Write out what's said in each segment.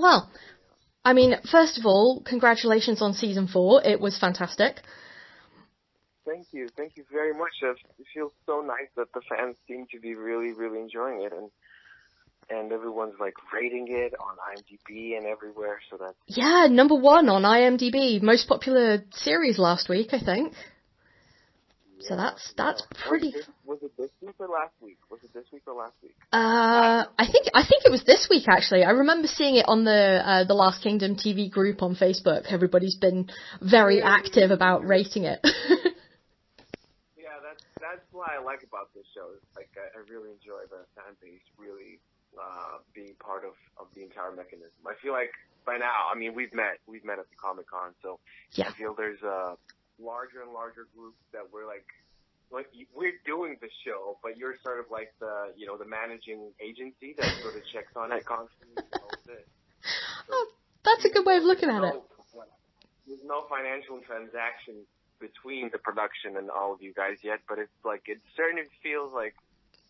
Well, I mean, first of all, congratulations on season 4. It was fantastic. Thank you very much. It feels so nice that the fans seem to be really, really enjoying it, and everyone's like rating it on IMDb and everywhere. So that's number 1 on IMDb, most popular series last week, I think. So that's pretty. Was it this week or last week? I think it was this week actually. I remember seeing it on the Last Kingdom TV group on Facebook. Everybody's been very active about rating it. Yeah, that's what I like about this show. It's like I really enjoy the fan base really being part of the entire mechanism. I feel like by now, I mean, we've met at the Comic-Con, so yeah. I feel there's a larger and larger groups that we're like we're doing the show, but you're sort of like the managing agency that sort of checks on it constantly. That's a good way of looking at it. There's no financial transaction between the production and all of you guys yet, but it's like it certainly feels like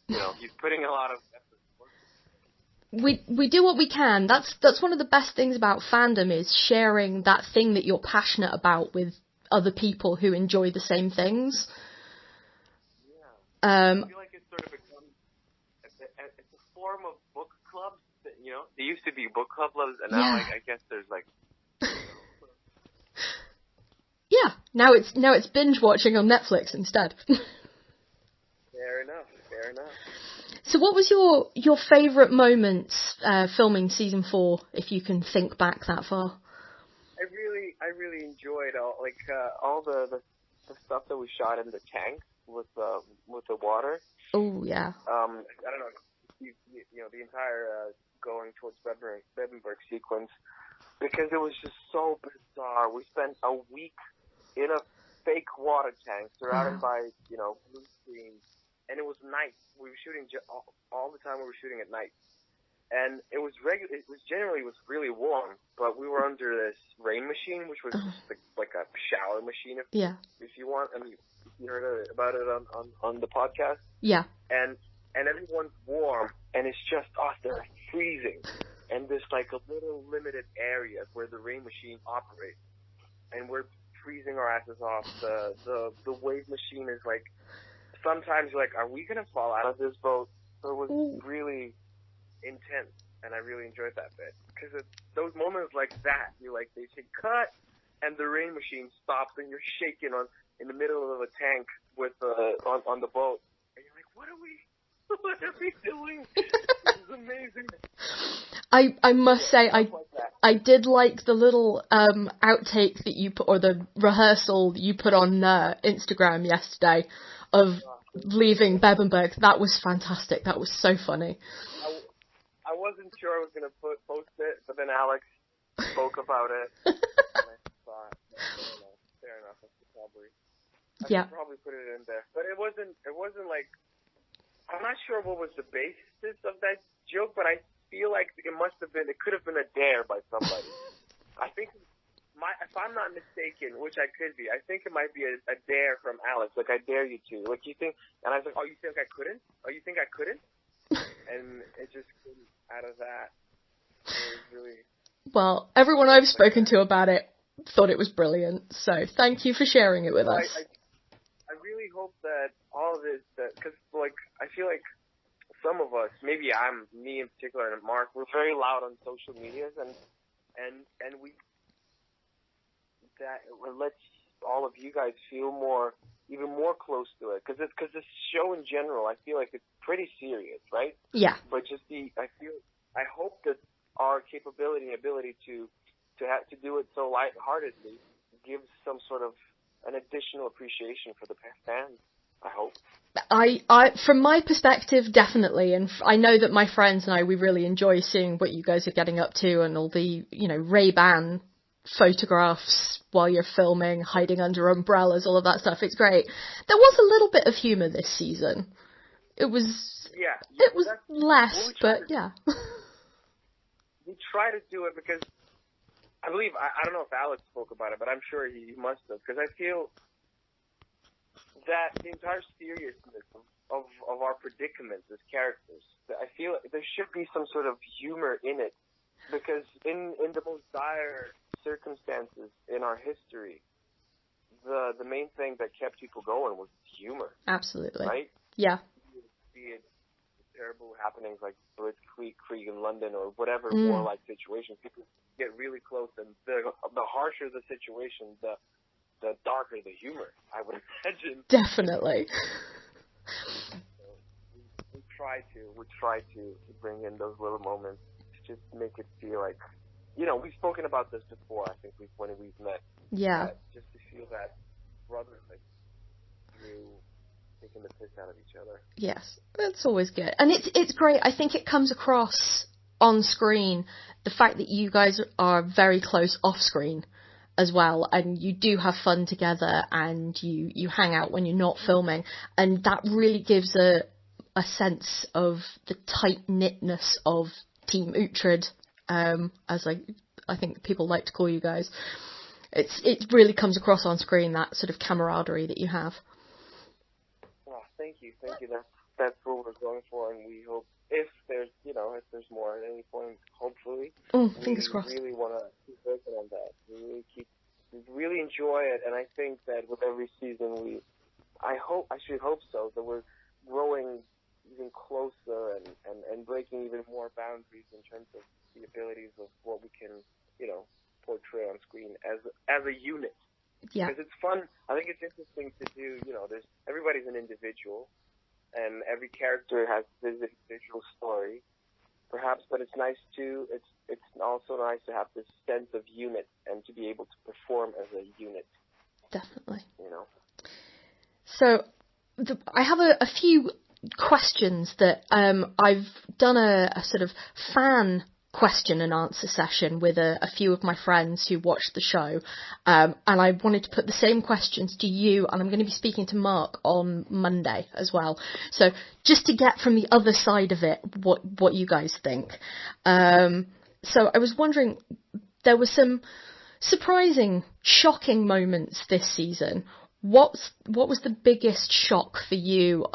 he's putting a lot of effort. We do what we can. That's one of the best things about fandom is sharing that thing that you're passionate about with other people who enjoy the same things. I feel like it's sort of become it's a form of book clubs. That, there used to be book clubs, and now I guess there's like. Yeah, now it's binge watching on Netflix instead. Fair enough. So, what was your favourite moments filming season 4, if you can think back that far? I really enjoyed all the stuff that we shot in the tank with the water. Oh yeah. I don't know. The entire going towards Bebenberg sequence, because it was just so bizarre. We spent a week in a fake water tank surrounded by blue screen, and it was night. We were shooting all the time. We were shooting at night. And it was generally really warm, but we were under this rain machine, which was just like a shower machine, if you want. I mean, you heard about it on the podcast. Yeah. And everyone's warm, and it's just us there freezing, and there's like a little limited area where the rain machine operates, and we're freezing our asses off. The wave machine is like, sometimes you're like, are we gonna fall out of this boat? So it was really intense, and I really enjoyed that bit, because those moments like that, you like, they say cut, and the rain machine stops, and you're shaking in the middle of a tank with on the boat, and you're like, what are we doing? This is amazing. I must say, I did like the little outtake that you put, or the rehearsal that you put on Instagram yesterday of leaving Bebenberg. That was fantastic. That was so funny. I wasn't sure I was going to post it, but then Alex spoke about it. And I thought, fair enough. I should probably put it in there. But it wasn't like, I'm not sure what was the basis of that joke, but I feel like it could have been a dare by somebody. I think, if I'm not mistaken, which I could be, I think it might be a dare from Alex. Like, I dare you to. Like, you think, and I was like, oh, you think I couldn't? Oh, you think I couldn't? And it just came out of that. It was really... Well, everyone I've spoken to about it thought it was brilliant, so thank you for sharing it with us. I really hope that all of this, because, like, I feel like some of us, maybe me in particular and Mark, we're very loud on social medias, and we, that lets all of you guys feel even more close to it, because this show in general, I feel like it's pretty serious, right? Yeah. But just I hope that our capability and ability to do it so lightheartedly gives some sort of an additional appreciation for the fans. I hope. I from my perspective, definitely, and I know that my friends and we really enjoy seeing what you guys are getting up to, and all the Ray-Ban photographs while you're filming, hiding under umbrellas, all of that stuff. It's great. There was a little bit of humour this season. It was less, but yeah. We try to do it because I believe, I don't know if Alex spoke about it, but I'm sure he must have, because I feel that the entire seriousness of our predicaments as characters, I feel there should be some sort of humor in it, Because in the most dire circumstances in our history, the main thing that kept people going was humor. Absolutely. Right? Yeah. Be it terrible happenings like Blitzkrieg in London or whatever warlike situation, people get really close, and the harsher the situation, the darker the humor, I would imagine. Definitely. We try to bring in those little moments to just make it feel like, we've spoken about this before, I think, when we've met. Yeah. Just to feel that brotherhood through taking the piss out of each other. Yes, that's always good. And it's great. I think it comes across on screen, the fact that you guys are very close off screen as well, and you do have fun together, and you hang out when you're not filming, and that really gives a sense of the tight-knitness of Team Uhtred, as I think people like to call you guys. It really comes across on screen, that sort of camaraderie that you have. Well, thank you. That's what we're going for, and we hope if there's more at any point, hopefully. Fingers crossed. We really want to keep working on that. We really enjoy it, and I think that with every season, I should hope so, that we're growing even closer and breaking even more boundaries in terms of the abilities of what we can, portray on screen as a unit. Yeah. Because it's fun. I think it's interesting to do, everybody's an individual, and every character has this individual story, perhaps, but it's also nice to have this sense of unit and to be able to perform as a unit. Definitely. So, I have a few questions that I've done a sort of fan question and answer session with a few of my friends who watched the show, and I wanted to put the same questions to you, and I'm going to be speaking to Mark on Monday as well, so just to get from the other side of it what you guys think. So I was wondering, there were some surprising, shocking moments this season. What was the biggest shock for you,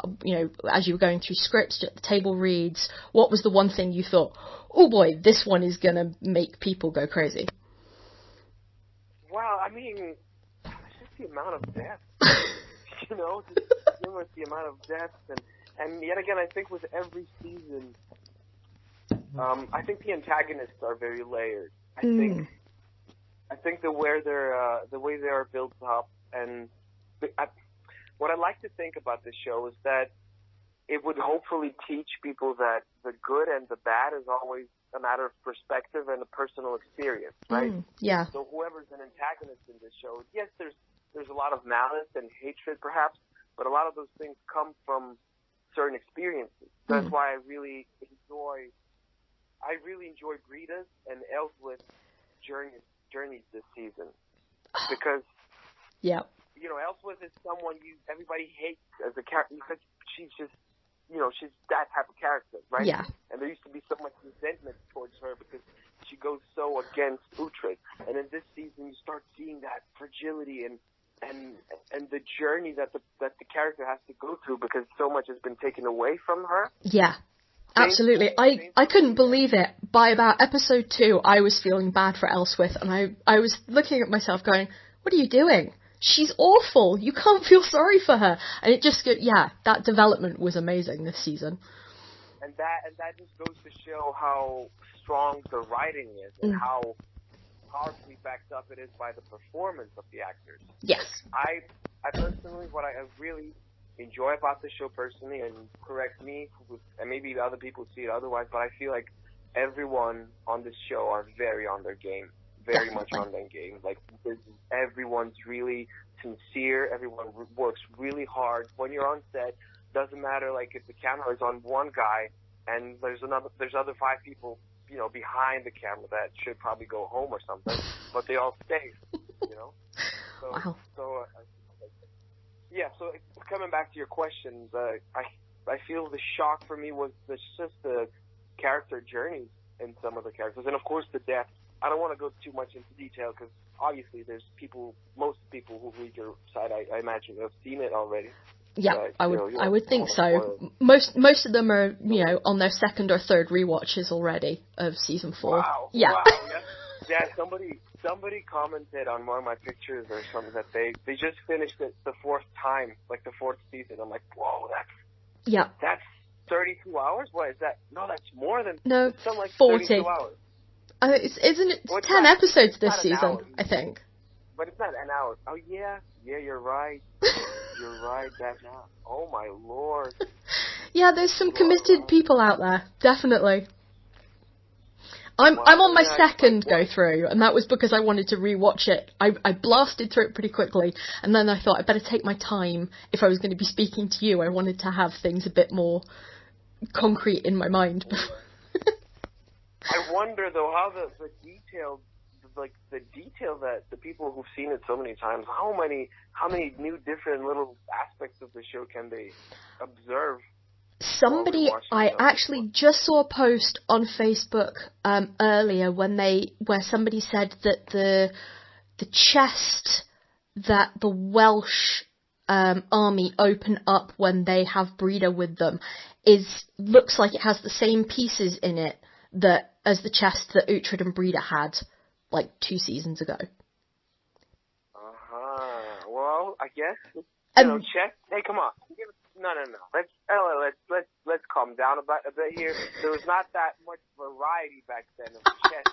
as you were going through scripts, at the table reads? What was the one thing you thought, oh boy, this one is going to make people go crazy? Well, I mean, it's just the amount of death. Just with the amount of death. And yet again, I think with every season, I think the antagonists are very layered. I think the way they are built up, and what I like to think about this show is that it would hopefully teach people that the good and the bad is always a matter of perspective and a personal experience, right? Yeah. So whoever's an antagonist in this show, yes, there's a lot of malice and hatred perhaps, but a lot of those things come from certain experiences. That's why I really enjoy Brida's and Elswith's journeys this season, because Elswith is someone everybody hates as a character because she's just, she's that type of character, right? Yeah. And there used to be so much resentment towards her because she goes so against Uhtred. And in this season, you start seeing that fragility and the journey that the character has to go through because so much has been taken away from her. Yeah. Absolutely. I couldn't believe it. By about episode 2, I was feeling bad for Elswith, and I was looking at myself going, what are you doing? She's awful. You can't feel sorry for her. And it just, that development was amazing this season. And that just goes to show how strong the writing is and how powerfully backed up it is by the performance of the actors. Yes. I personally, what I really enjoy about the show personally, and correct me, and maybe other people see it otherwise, but I feel like everyone on this show are very on their game. Very much on their game. Like, everyone's really sincere. Everyone works really hard. When you're on set, doesn't matter, like, if the camera is on one guy and there's other 5 people, behind the camera that should probably go home or something, but they all stay, So, wow. So coming back to your questions, I feel the shock for me was just the character journeys in some of the characters, and of course the death. I don't want to go too much into detail because obviously there's most people who read your site, I imagine, have seen it already. Yeah, Right. I would think so. Most of them are, on their second or third rewatches already of season 4. Wow. Yeah. Wow. Yeah. Somebody commented on one of my pictures or something that they just finished it the 4th time, like the 4th season. I'm like, whoa, that's 32 hours? What is that? No, that's more than... No, it's something like 40. 32 hours. Isn't it 10 episodes this season, I think? But it's not an hour. Oh, yeah. Yeah, you're right. You're right, that's not... Oh, my Lord. Yeah, there's some committed people out there, definitely. I'm on my second go through, and that was because I wanted to rewatch it. I blasted through it pretty quickly, and then I thought I'd better take my time if I was going to be speaking to you. I wanted to have things a bit more concrete in my mind. I wonder though how the detail that the people who've seen it so many times, how many new different little aspects of the show can they observe? Somebody, I actually just saw a post on Facebook earlier where somebody said that the chest that the Welsh army open up when they have Breda with them looks like it has the same pieces in it as the chest that Uhtred and Breda had like 2 seasons ago. Well, I guess chest. Hey, come on. No. Let's calm down a bit here. There was not that much variety back then of chess.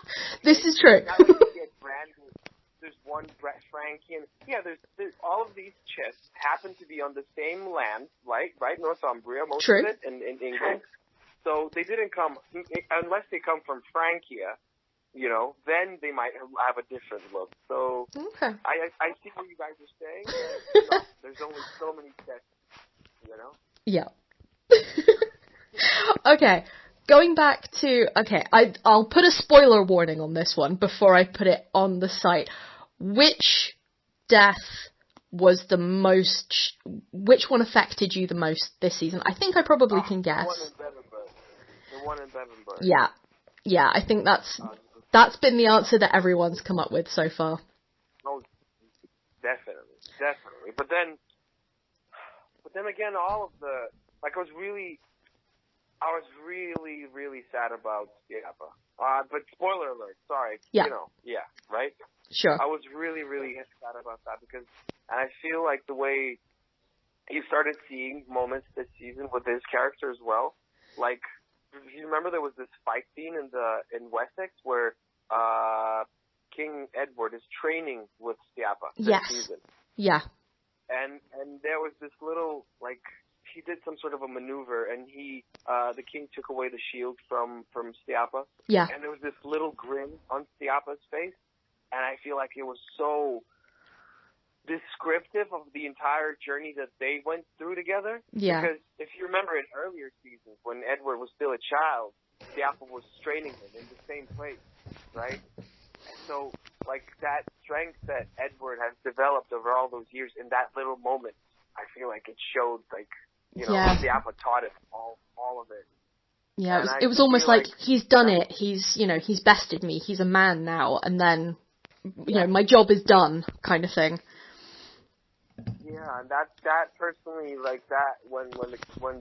This is true. Now you get branded. There's one Frankian. Yeah, there's all of these chests happen to be on the same land, right? Northumbria, most of it in England. So they didn't come unless they come from Francia. Then they might have a different look. So okay. I see what you guys are saying. There's only so many chests. Yeah. Okay, going back to... Okay, I'll put a spoiler warning on this one before I put it on the site. Which death was the most... Which one affected you the most this season? I think I probably can guess. The one in Bevanburg. Yeah, I think that's been the answer that everyone's come up with so far. Oh, definitely. But then again, all of the... Like, I was really, really sad about Stiapa. But spoiler alert, sorry. Yeah. Right? Sure. I was really, really sad about that and I feel like the way you started seeing moments this season with his character as well. Like, you remember there was this fight scene in Wessex where King Edward is training with Stiapa this season. Yeah. And there was this little, like, he did some sort of a maneuver, and the king took away the shield from Stiapa. Yeah. And there was this little grin on Stiapa's face, and I feel like it was so descriptive of the entire journey that they went through together. Yeah. Because if you remember in earlier seasons, when Edward was still a child, Stiapa was training him in the same place, right? And so, like, that strength that Edward has developed over all those years in that little moment, I feel like it showed, like, Stiapa taught him all of it. Yeah, it was almost like he's done it. He's bested me. He's a man now, and then, my job is done, kind of thing. Yeah, and that personally, like that, when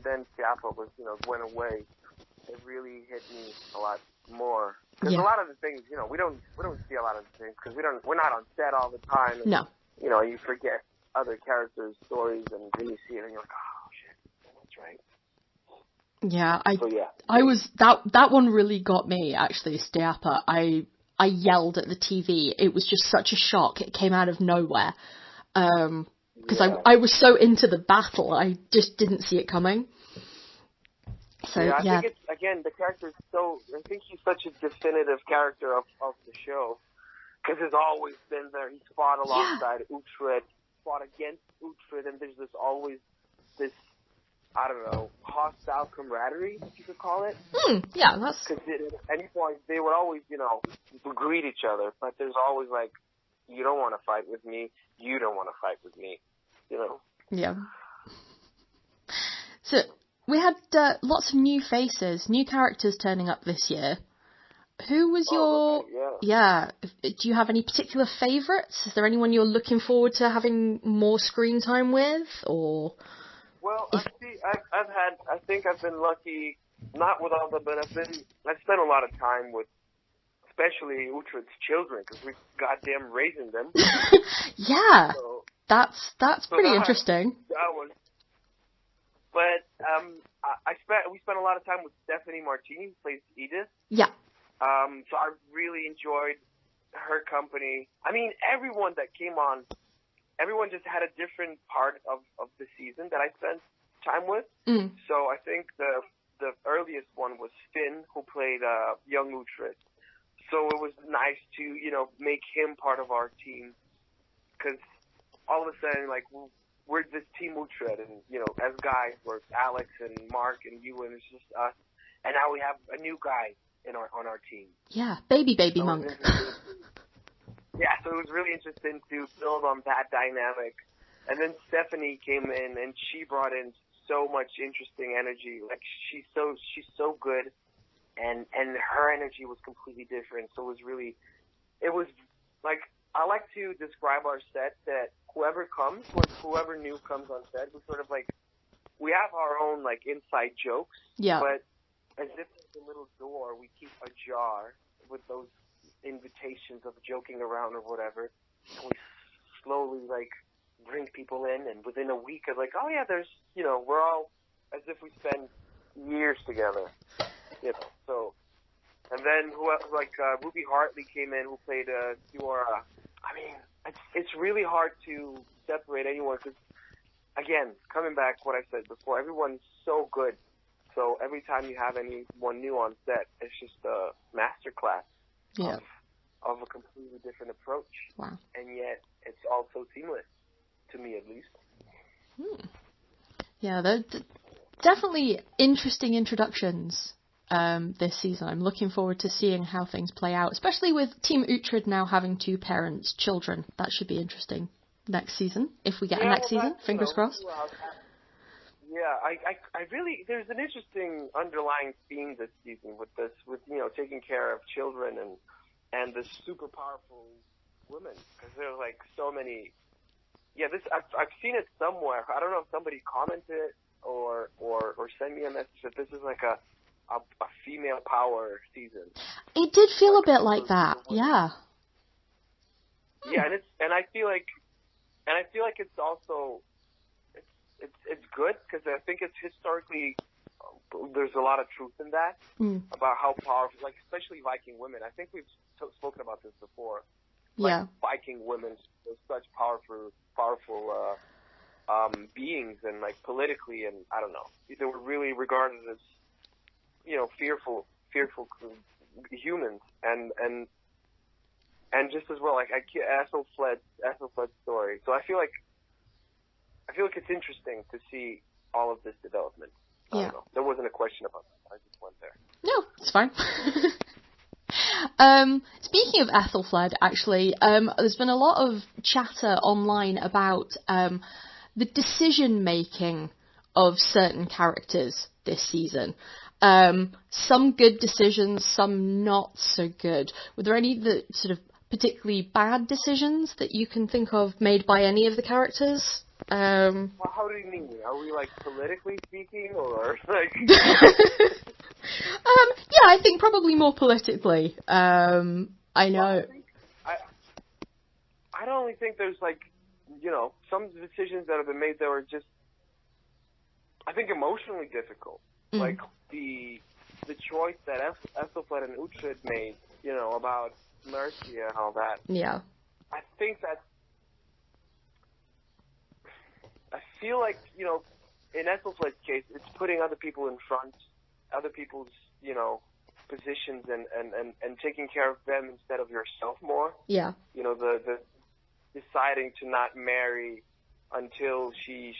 then Stiapa was, went away, it really hit me a lot more. Because a lot of the things, we don't see a lot of things because we're not on set all the time. And, no. You forget other characters' stories, and then you see it, and you're like, oh shit, that's right. Yeah, I was that one really got me actually. Stiapa, I yelled at the TV. It was just such a shock. It came out of nowhere. Because I was so into the battle, I just didn't see it coming. So I think it's, again, the character is so... I think he's such a definitive character of the show. Because he's always been there. He's fought alongside Uhtred, fought against Uhtred, and there's always this, I don't know, hostile camaraderie, if you could call it. Yeah, that's... Because at any point, they would always, greet each other, but there's always, like, you don't want to fight with me, you don't want to fight with me, Yeah. So, we had lots of new faces, new characters turning up this year. Who was your... Do you have any particular favourites? Is there anyone you're looking forward to having more screen time with, or... Well, I think I've been lucky, not with all the, but I've spent a lot of time with, especially Uhtred's children, because we goddamn raising them. Yeah, so that's pretty interesting. That was, but we spent a lot of time with Stephanie Martini, who plays Edith. Yeah. So I really enjoyed her company. I mean, everyone that came on, everyone just had a different part of the season that I spent time with. So I think the earliest one was Finn, who played young Uhtred. So it was nice to, make him part of our team, because all of a sudden, like, we're this team Uhtred, and, as guys, we're Alex and Mark and you, and it's just us. And now we have a new guy on our team. Yeah, baby so monk. Yeah, so it was really interesting to build on that dynamic. And then Stephanie came in, and she brought in so much interesting energy. Like, she's so good, and her energy was completely different. So it was like, I like to describe our set that whoever new comes on set, we sort of like, we have our own, like, inside jokes. Yeah. But as if it's a little door, we keep ajar with those invitations of joking around or whatever. And we slowly, like, bring people in, and within a week of, like, oh yeah, there's, we're all as if we spend years together. So, and then Ruby Hartley came in, who played Fiora. I mean, it's really hard to separate anyone, because, again, coming back what I said before, everyone's so good. So every time you have anyone new on set, it's just a masterclass of a completely different approach. Wow. And yet it's all so seamless, to me at least. Yeah, they're definitely interesting introductions this season. I'm looking forward to seeing how things play out, especially with Team Uhtred now having two parents, children. That should be interesting next season, if we get a next season. Fingers crossed. Yeah, I really, there's an interesting underlying theme this season with taking care of children and the super powerful women, because there's like so many. Yeah, I've seen it somewhere. I don't know if somebody commented or sent me a message that this is like a female power season. It did feel a bit like that. Yeah. Yeah, and I feel like it's also it's good, because I think it's historically there's a lot of truth in that about how powerful, like, especially Viking women. I think we've spoken about this before. Like, Viking women were such powerful beings, and like politically, and I don't know, they were really regarded as fearful humans, and just as well, like Ethelfled's story. So I feel like it's interesting to see all of this development. I don't know. There wasn't a question about that. I just went there. No, it's fine. Speaking of Ethelfled, actually, there's been a lot of chatter online about the decision-making of certain characters this season. Some good decisions, some not so good. Were there any that sort of particularly bad decisions that you can think of made by any of the characters? Well, how do you mean? Are we, like, politically speaking, or like? Yeah, I think probably more politically. I know. I don't really think there's, like, some decisions that have been made that were just, I think, emotionally difficult. Like the choice that Ethelfled and Uhtred made, about Mercia and all that. Yeah. I think that. I feel like, in Ethelfled's case, it's putting other people in front, other people's, positions, and taking care of them instead of yourself more. Yeah. The deciding to not marry until she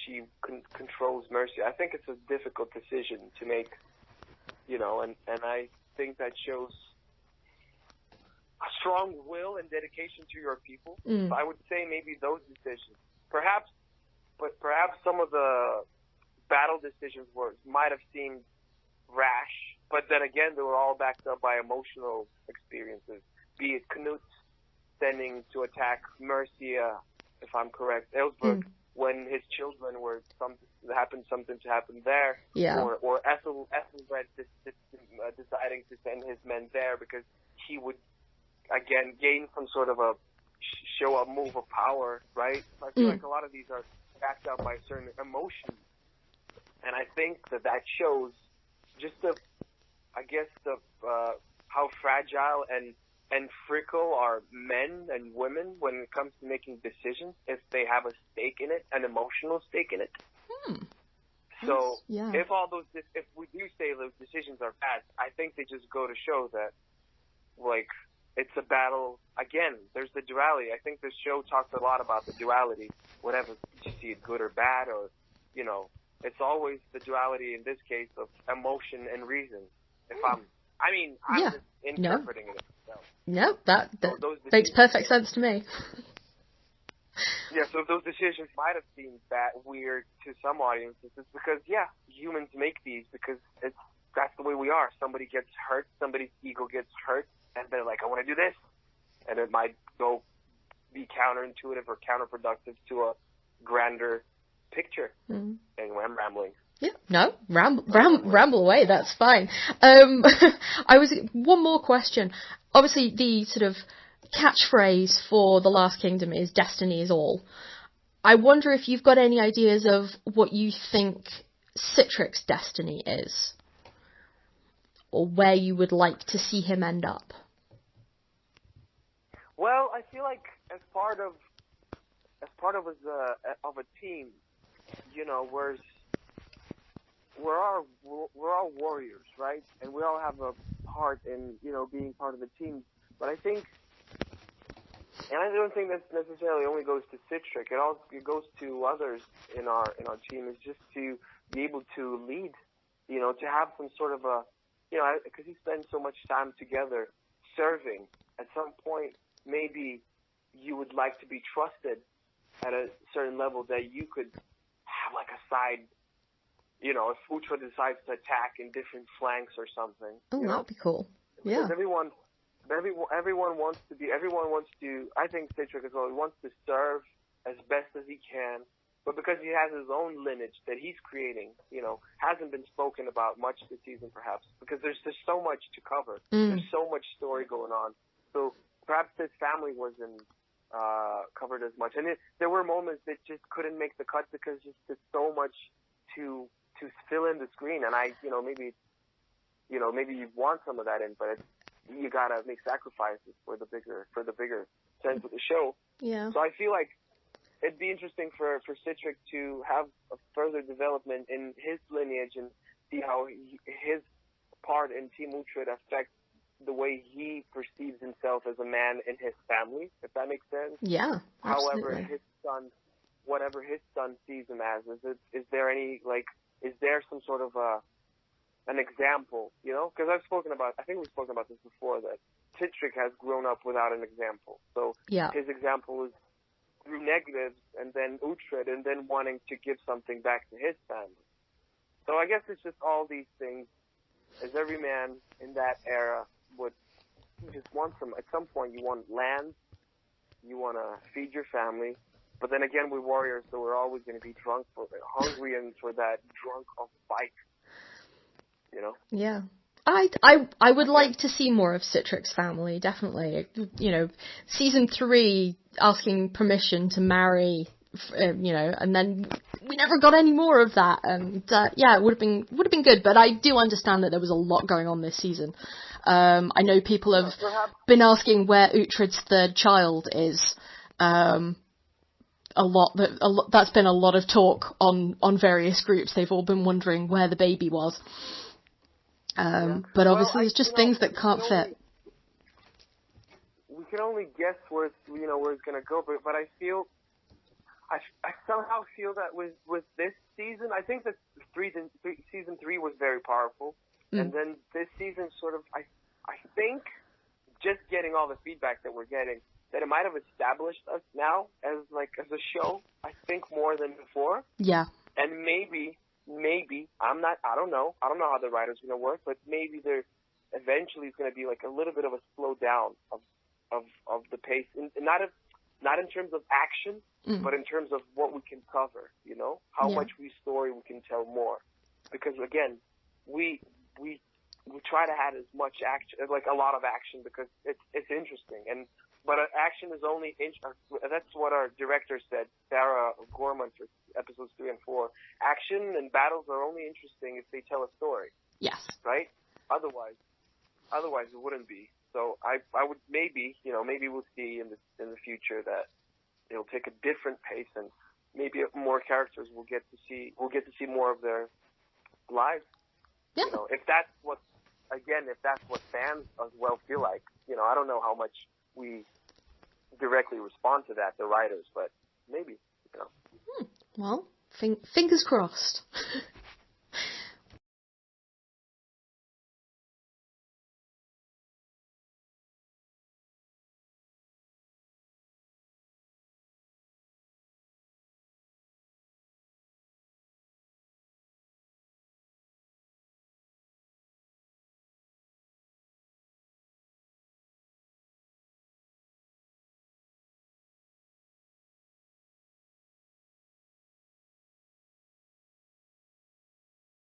controls Mercia. I think it's a difficult decision to make, and I think that shows a strong will and dedication to your people. So I would say maybe those decisions. Perhaps some of the battle decisions might have seemed rash, but then again, they were all backed up by emotional experiences. Be it Knut sending to attack Mercia, if I'm correct, Ellsberg, when his children were something to happen there, Yeah. or Ethelred deciding to send his men there because he would again gain some sort of a show a move of power, right? So I feel like a lot of these are backed up by certain emotions, and I think that shows just how fragile and fickle are men and women when it comes to making decisions if they have a stake in it, an emotional stake in it. So if we do say those decisions are bad, I think they just go to show that, like, it's a battle. Again, there's the duality. I think this show talks a lot about the duality. Whatever, you see it good or bad, or, you know, it's always the duality in this case of emotion and reason. I'm just interpreting it. So. No, that makes perfect sense to me. Yeah, so those decisions might have seemed weird to some audiences. It's because, humans make these because that's the way we are. Somebody gets hurt, somebody's ego gets hurt, and they're like, I want to do this. And it might be counterintuitive or counterproductive to a grander picture. Anyway, I'm rambling. Yeah, no, ramble away, that's fine. One more question. Obviously, the sort of catchphrase for The Last Kingdom is "Destiny is all." I wonder if you've got any ideas of what you think Sihtric's destiny is, or where you would like to see him end up. Well, I feel like as part of a team, you know, we're all warriors, right? And we all have a part in, you know, being part of the team. But I think, and I don't think that necessarily only goes to Sihtric. It goes to others in our team. Is just to be able to lead, you know, to have some sort of a, you know, because you spend so much time together serving. At some point, maybe you would like to be trusted at a certain level that you could have like a side. You know, if Uhtred decides to attack in different flanks or something. Oh, that'd be cool. Yeah. Because everyone wants to, I think Sihtric as well, he wants to serve as best as he can, but because he has his own lineage that he's creating, you know, hasn't been spoken about much this season perhaps, because there's so much to cover. There's so much story going on. So perhaps his family wasn't covered as much. And there were moments that just couldn't make the cut because there's so much to fill in the screen, and maybe you want some of that in, but you gotta make sacrifices for the bigger sense of the show. Yeah. So I feel like it'd be interesting for Sihtric to have a further development in his lineage and see how his part in Team Uhtred affects the way he perceives himself as a man in his family, if that makes sense. Yeah. However, whatever his son sees him as, is there some sort of an example, you know? Because I think we've spoken about this before, that Sihtric has grown up without an example. So his example is through negatives, and then Uhtred, and then wanting to give something back to his family. So I guess it's just all these things, as every man in that era would just want some. At some point, you want land, you want to feed your family. But then again, we're warriors, so we're always going to be hungry and for that drunk of fight, you know? Yeah. I would like to see more of Sihtric's family, definitely. You know, season 3 asking permission to marry, you know, and then we never got any more of that. And it would have been good. But I do understand that there was a lot going on this season. I know people have been asking where Uhtred's third child is. That's been a lot of talk on various groups. They've all been wondering where the baby was. But obviously it's just things that can't fit. We can only guess where it's going to go, but I somehow feel that with this season, I think that season 3 was very powerful, and then this season sort of, I think, just getting all the feedback that we're getting, that it might have established us now as a show, I think, more than before. Yeah. And maybe, I don't know how the writers are going to work, but maybe there eventually is going to be like a little bit of a slow down of the pace. And not not in terms of action, but in terms of what we can cover, you know, how much story we can tell more. Because again, we try to have as much action, like a lot of action, because it's interesting. But action is only, that's what our director said, Sarah Gorman, for episodes 3 and 4. Action and battles are only interesting if they tell a story. Yes. Right? Otherwise it wouldn't be. So I would maybe we'll see in the future that it'll take a different pace, and maybe more characters will get to see more of their lives. Yeah. You know, if that's what fans as well feel like. You know, I don't know how much we directly respond to that, the writers, but maybe, you know. Well, fingers crossed.